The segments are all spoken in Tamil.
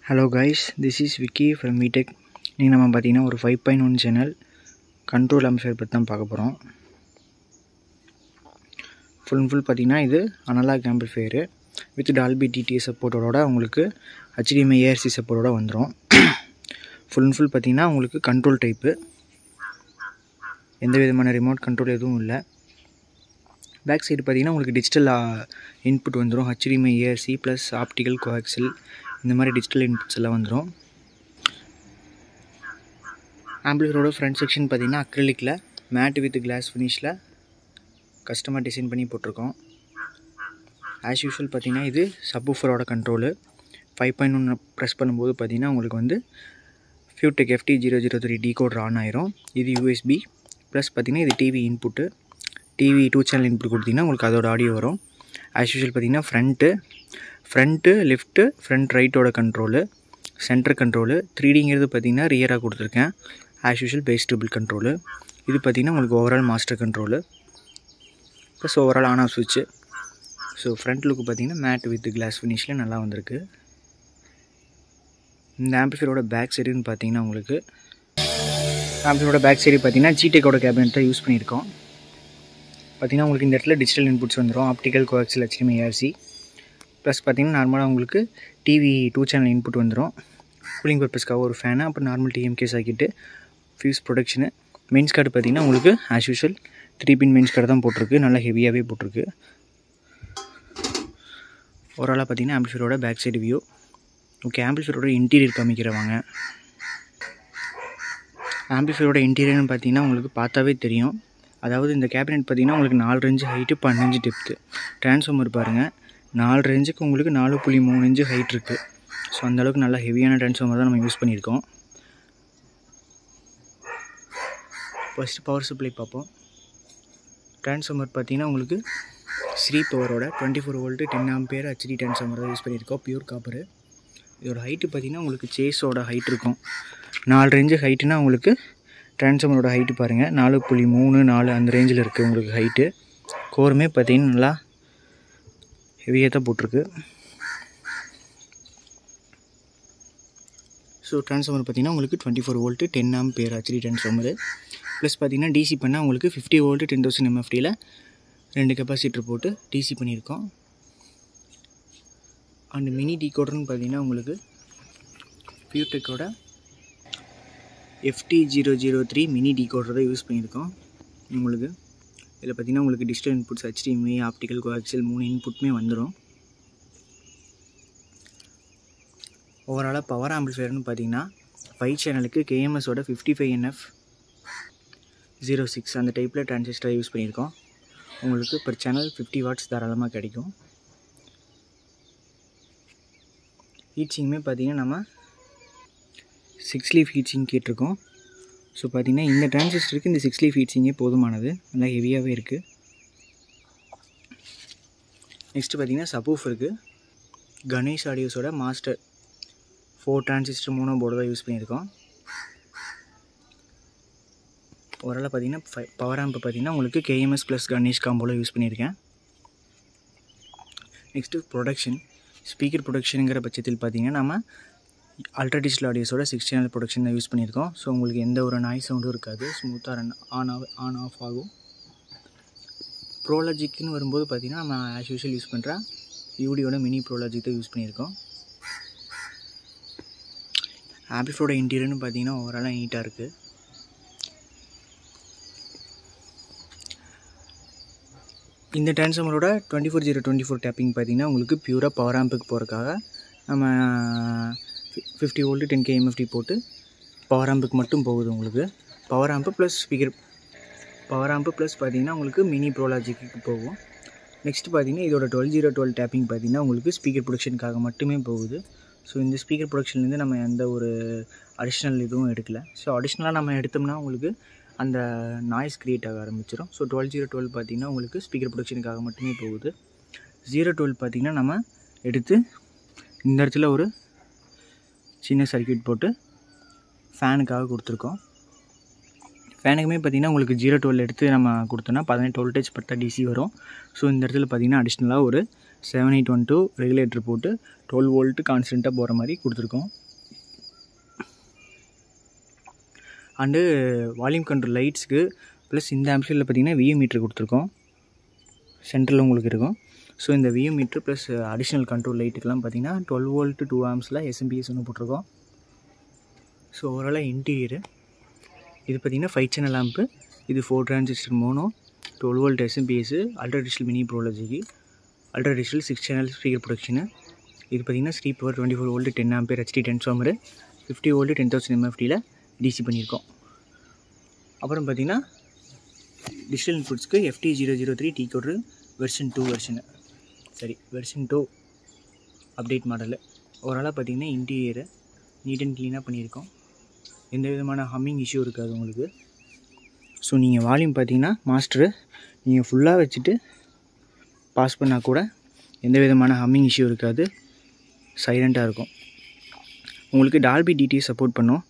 Hello guys, this is Vicky from VTech. நீங்கள் நம்ம பார்த்தீங்கன்னா ஒரு 5.1 சேனல் கண்ட்ரோல் ஆம்பிளிஃபையர் பற்றி தான் பார்க்க போகிறோம். ஃபுல் பார்த்தீங்கன்னா இது analog amplifier with Dolby DTS சப்போர்ட்டோட உங்களுக்கு HDMI ARC சப்போர்ட்டோட வந்துடும். ஃபுல் பார்த்தீங்கன்னா உங்களுக்கு கண்ட்ரோல் டைப்பு, எந்த விதமான ரிமோட் கண்ட்ரோல் எதுவும் இல்லை. பேக் சைடு பார்த்தீங்கன்னா உங்களுக்கு டிஜிட்டல் இன்புட் வந்துடும். HDMI ARC ப்ளஸ் ஆப்டிக்கல் கோஆக்சில் இந்த மாதிரி டிஜிட்டல் இன்புட்ஸ் எல்லாம் வந்துடும். ஆம்பிளிஃபையரோட ஃப்ரண்ட் செக்ஷன் பார்த்தீங்கன்னா அக்ரிலிக்கில் மேட் வித் கிளாஸ் ஃபினிஷில் கஸ்டமாக டிசைன் பண்ணி போட்டிருக்கோம். ஆஸ் யூஷுவல் பார்த்தீங்கன்னா இது சப்வூஃபரோட கண்ட்ரோலு. 5.1 ப்ரெஸ் பண்ணும்போது பார்த்தீங்கன்னா உங்களுக்கு வந்து ஃபியூடெக் FT003 டீகோடர் ஆன் ஆயிரும். இது USB ப்ளஸ் பார்த்தீங்கன்னா இது TV input. TV 2 channel input கொடுத்தீங்கன்னா உங்களுக்கு அதோட ஆடியோ வரும். ஆஸ் யூஷுவல் பார்த்தீங்கன்னா ஃப்ரண்ட்டு லெஃப்ட்டு ஃப்ரண்ட் ரைட்டோட கண்ட்ரோலு, சென்டர் கண்ட்ரோலு. 3Dங்கிறது பார்த்தீங்கன்னா ரியராக கொடுத்துருக்கேன். As usual bass table control. இது பார்த்தீங்கன்னா உங்களுக்கு overall master control plus overall on off ஸ்விட்சு. ஸோ ஃப்ரண்ட் லுக்கு பார்த்தீங்கன்னா மேட் வித் கிளாஸ் ஃபினிஷில் நல்லா வந்திருக்கு. இந்த ஆம்பிளிஃபையரோட பேக் சைடுன்னு பார்த்தீங்கன்னா உங்களுக்கு ஆம்பிளிஃபையரோட பேக் சைடு பார்த்தீங்கன்னா ஜிடெக்கோட கேபினெட் தான் யூஸ் பண்ணியிருக்கோம். பார்த்தீங்கன்னா உங்களுக்கு இந்த இடத்துல டிஜிட்டல் இன்புட்ஸ் வந்துடும். Optical coaxial HDMI ARC plus பார்த்தீங்கன்னா நார்மலாக உங்களுக்கு டிவி 2 சேனல் இன்புட் வந்துடும். கூலிங் பர்பஸ்க்காக ஒரு ஃபேனு, அப்புறம் normal TMK socket, fuse protection. Mains cord பார்த்தீங்கன்னா உங்களுக்கு as usual 3 pin mains cord தான் போட்டிருக்கு. நல்லா ஹெவியாகவே போட்டிருக்கு. ஓவராலாக பார்த்தீங்கன்னா ஆம்பிளிஃபையரோட பேக் சைடு வியூ. ஓகே, ஆம்பிளிஃபையரோட இன்டீரியர் காமிக்கிறவாங்க. ஆம்பிளிஃபையரோட இன்டீரியர்னு பார்த்தீங்கன்னா உங்களுக்கு பார்த்தாவே தெரியும். அதாவது இந்த கேபினெட் பார்த்தீங்கன்னா உங்களுக்கு 4 இன்ச்சு ஹைட்டு, 12 டெப்த்து. ட்ரான்ஸ்ஃபார்மர் பாருங்கள், 4 இன்ச்சுக்கு உங்களுக்கு 4.3 இன்ச்சு ஹைட் இருக்குது. ஸோ அந்தளவுக்கு நல்லா ஹெவியான ட்ரான்ஸ்ஃபார்மர் தான் நம்ம யூஸ் பண்ணியிருக்கோம். ஃபஸ்ட்டு பவர் சப்ளை பார்ப்போம். ட்ரான்ஸ்ஃபார்மர் பார்த்தீங்கன்னா உங்களுக்கு ஸ்ரீ பவரோட 24 வோல்ட் 10 ஆம்பியர் HD ட்ரான்ஸ்ஃபார்மர் தான் யூஸ் பண்ணியிருக்கோம், பியூர் காப்பரு. இதோட ஹைட்டு பார்த்தீங்கன்னா உங்களுக்கு சேஸோட ஹைட் இருக்கும். 4 இன்ச்சு ஹைட்டுனா உங்களுக்கு ட்ரான்ஸ்ஃபார்மரோட ஹைட்டு பாருங்கள் 4.3 4 அந்த ரேஞ்சில் இருக்குது உங்களுக்கு ஹைட்டு. கோருமே பார்த்தீங்கன்னா நல்லா ஹெவியாக தான் போட்டிருக்கு. ஸோ ட்ரான்ஸ்ஃபார்மர் பார்த்தீங்கன்னா உங்களுக்கு 24 volt 10 ampere HD transformer. Plus பார்த்தீங்கன்னா டிசி பண்ணால் உங்களுக்கு 50 வோல்ட் 10,000 MFTயில் 2 கெப்பாசிட்டர் போட்டு டிசி பண்ணியிருக்கோம். அண்ட் மினி டீகோடர்னு பார்த்தீங்கன்னா உங்களுக்கு ஃபியூடெக்கோட FT003 மினி டீகோடர் தான் யூஸ் பண்ணியிருக்கோம். உங்களுக்கு இதில் பார்த்தீங்கன்னா உங்களுக்கு டிஜிட்டல் இன்புட்ஸ் HDMI ஆப்டிக்கல் கோஆக்சில் 3 இன்புட்டுமே வந்துடும். ஓவராலாக பவர் ஆம்பிளிஃபையர்னு பார்த்தீங்கன்னா 5 சேனலுக்கு KMSோட 55NF06 அந்த டைப்பில் டிரான்சிஸ்டர் யூஸ் பண்ணியிருக்கோம். உங்களுக்கு per சேனல் 50 வாட்ஸ் தாராளமாக கிடைக்கும். ஹீட்சிங்குமே பார்த்தீங்கன்னா நம்ம 6 லீஃப் ஹீட்சிங் கேட்டிருக்கோம். ஸோ பார்த்தீங்கன்னா இந்த டிரான்சிஸ்டருக்கு இந்த 6 லீஃப் ஹீட்சிங்கே போதுமானது, நல்லா ஹெவியாகவே இருக்குது. நெக்ஸ்ட்டு பார்த்தீங்கன்னா சப்வூஃபருக்கு கணேஷ் ஆடியோஸோட மாஸ்டர் 4 டிரான்சிஸ்டர் மோனோ போர்டு தான் யூஸ் பண்ணியிருக்கோம். ஓவராலாக பார்த்தீங்கன்னா பவர் ஆம்பு பார்த்தீங்கன்னா உங்களுக்கு KMS ப்ளஸ் கணேஷ் காம்போவில் யூஸ் பண்ணியிருக்கேன். நெக்ஸ்ட்டு ப்ரொடக்ஷன், ஸ்பீக்கர் ப்ரொடக்ஷனுங்கிற பட்சத்தில் பார்த்தீங்கன்னா நம்ம அல்ட்ரா டிஜிட்டல் ஆடியோஸோட 6 சேனல் ப்ரொடக்ஷன் தான் யூஸ் பண்ணியிருக்கோம். ஸோ உங்களுக்கு எந்த ஒரு நாய்ஸ் சவுண்டும் இருக்காது, ஸ்மூத்தாக ஆன் ஆஃப் ஆகும். ப்ரோலாஜிக்னு வரும்போது பார்த்தீங்கன்னா நம்ம ஆஸ் யூஷுவல் யூஸ் பண்ணுற யூடியோட மினி ப்ரோலாஜிக் தான் யூஸ் பண்ணியிருக்கோம். ஆம்பிளிஃபையரோட இன்டீரியர்னு பார்த்தீங்கன்னா ஓவராலாக நீட்டாக இருக்குது. இந்த ட்ரான்ஸ்ஃபார்மரோட 24/024 டேப்பிங் பார்த்தீங்கன்னா உங்களுக்கு பியூராக பவர் ஆம்புக்கு போகிறதுக்காக நம்ம 50 வோல்ட் 10K MFT போட்டு பவர் ஆம்புக்கு மட்டும் போகுது. உங்களுக்கு power amp plus speaker power amp plus பார்த்தீங்கன்னா உங்களுக்கு மினி ப்ரோலாஜிக்கு போகும். நெக்ஸ்ட்டு பார்த்தீங்கன்னா இதோட 12/012 டேப்பிங் பார்த்தீங்கன்னா உங்களுக்கு ஸ்பீக்கர் ப்ரொடக்ஷனுக்காக மட்டுமே போகுது. ஸோ இந்த ஸ்பீக்கர் ப்ரொடக்ஷன்லேருந்து நம்ம எந்த ஒரு அடிஷ்னல் இதுவும் எடுக்கல. ஸோ அடிஷ்னலாக நம்ம எடுத்தோம்னா உங்களுக்கு அந்த நாய்ஸ் க்ரியேட் ஆக ஆரம்பிச்சிடும். ஸோ 12/012 பார்த்தீங்கன்னா உங்களுக்கு ஸ்பீக்கர் ப்ரொடக்ஷனுக்காக மட்டுமே போகுது. 012 பார்த்தீங்கன்னா நம்ம எடுத்து இந்த இடத்துல ஒரு சின்ன சர்க்யூட் போட்டு ஃபேனுக்காக கொடுத்துருக்கோம். ஃபேனுக்குமே பார்த்திங்கன்னா உங்களுக்கு 012 எடுத்து நம்ம கொடுத்தோன்னா 18 வோல்டேஜ் பட்டா DC வரும். ஸோ இந்த இடத்துல பார்த்திங்கன்னா அடிஷ்னலாக ஒரு 7812 ரெகுலேட்டர் போட்டு 12 வோல்ட் கான்ஸ்டண்ட்டாக போகிற மாதிரி கொடுத்துருக்கோம். அண்டு வால்யூம் கண்ட்ரோல் லைட்ஸ்க்கு ப்ளஸ் இந்த ஆம்ப்ளிஃபையரில் பார்த்திங்கன்னா வியூ மீட்ரு கொடுத்துருக்கோம். சென்டரில் உங்களுக்கு இருக்கும். ஸோ இந்த view meter plus additional control லைட்டுக்கெலாம் பார்த்திங்கன்னா 12 வோல்ட் 2 ஆம்ஸில் SMPS ஒன்று போட்டிருக்கோம். ஸோ ஓவராலாக இன்டீரியரு இது பார்த்திங்கன்னா 5 சேனல் ஆம்பு. இது 4 transistor mono, 12 volt SMPS, ultra digital mini ப்ரோலஜிக்கு, ultra digital 6 channel speaker protection. இது பார்த்திங்கன்னா Sri power 24 volt 10 ampere HD transformer, 50 volt 10,000 MFTயில் DC பண்ணியிருக்கோம். அப்புறம் பார்த்திங்கன்னா டிஜிட்டல் இன்புட்ஸ்க்கு FT003 decoder version 2 update model. ஓவராலாக பார்த்திங்கன்னா இன்டீரியரை நீட் அண்ட் க்ளீனாக பண்ணியிருக்கோம். எந்த விதமான ஹம்மிங் இஷ்யூ இருக்காது உங்களுக்கு. ஸோ நீங்கள் வால்யூம் பார்த்திங்கன்னா மாஸ்டரு நீங்கள் ஃபுல்லாக வச்சுட்டு பாஸ் பண்ணால் கூட எந்த விதமான ஹம்மிங் இஷ்யூ இருக்காது, சைலண்ட்டாக இருக்கும். உங்களுக்கு டால்பி டிடிஎஸ் சப்போர்ட் பண்ணோம்.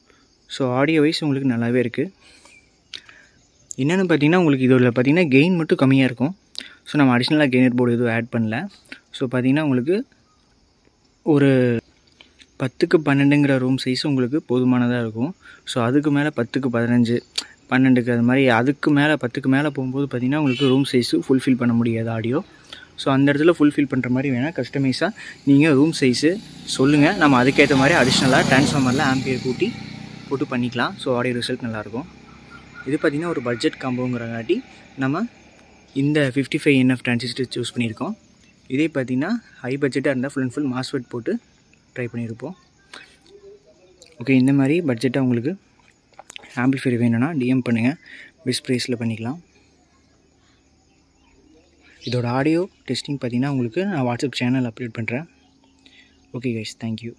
ஸோ ஆடியோ வைஸ் உங்களுக்கு நல்லாவே இருக்குது. என்னென்னு பார்த்தீங்கன்னா உங்களுக்கு இதில் பார்த்திங்கன்னா கெயின் மட்டும் கம்மியாக இருக்கும். ஸோ நம்ம அடிஷ்னலாக கெயினர் போர்டு எதுவும் ஆட் பண்ணல. ஸோ பார்த்திங்கன்னா உங்களுக்கு ஒரு 10க்கு 12ங்கிற ரூம் சைஸ் உங்களுக்கு போதுமானதாக இருக்கும். ஸோ அதுக்கு மேலே 10க்கு 15, 12க்கு அது மாதிரி அதுக்கு மேலே 10க்கு மேலே போகும்போது பார்த்திங்கன்னா உங்களுக்கு ரூம் சைஸு ஃபுல்ஃபில் பண்ண முடியாது ஆடியோ. ஸோ அந்த இடத்துல ஃபுல்ஃபில் பண்ணுற மாதிரி வேணால் கஸ்டமைஸாக நீங்கள் ரூம் சைஸு சொல்லுங்கள். நம்ம அதுக்கேற்ற மாதிரி அடிஷ்னலாக ட்ரான்ஸ்ஃபார்மரில் ஆம்பியர் கூட்டி போட்டு பண்ணிக்கலாம். ஸோ ஆடியோ ரிசல்ட் நல்லாயிருக்கும். இது பார்த்திங்கன்னா ஒரு பட்ஜெட் காம்போங்கிறங்காட்டி நம்ம இந்த 55 NF டிரான்சிஸ்டர் சூஸ் பண்ணியிருக்கோம். இதே பார்த்திங்கன்னா ஹை பட்ஜெட்டாக இருந்தால் ஃபுல் அண்ட் ஃபுல் மாஸ்ஃபெட் போட்டு ட்ரை பண்ணியிருப்போம். ஓகே, இந்த மாதிரி பட்ஜெட்டாக உங்களுக்கு ஆம்பிளிஃபையர் வேணும்னா DM பண்ணுங்கள், பெஸ்ட் ப்ரைஸில் பண்ணிக்கலாம். இதோட ஆடியோ டெஸ்டிங் பார்த்திங்கன்னா உங்களுக்கு நான் வாட்ஸ்அப் சேனல் அப்லோட் பண்ணுறேன். Okay guys, thank you.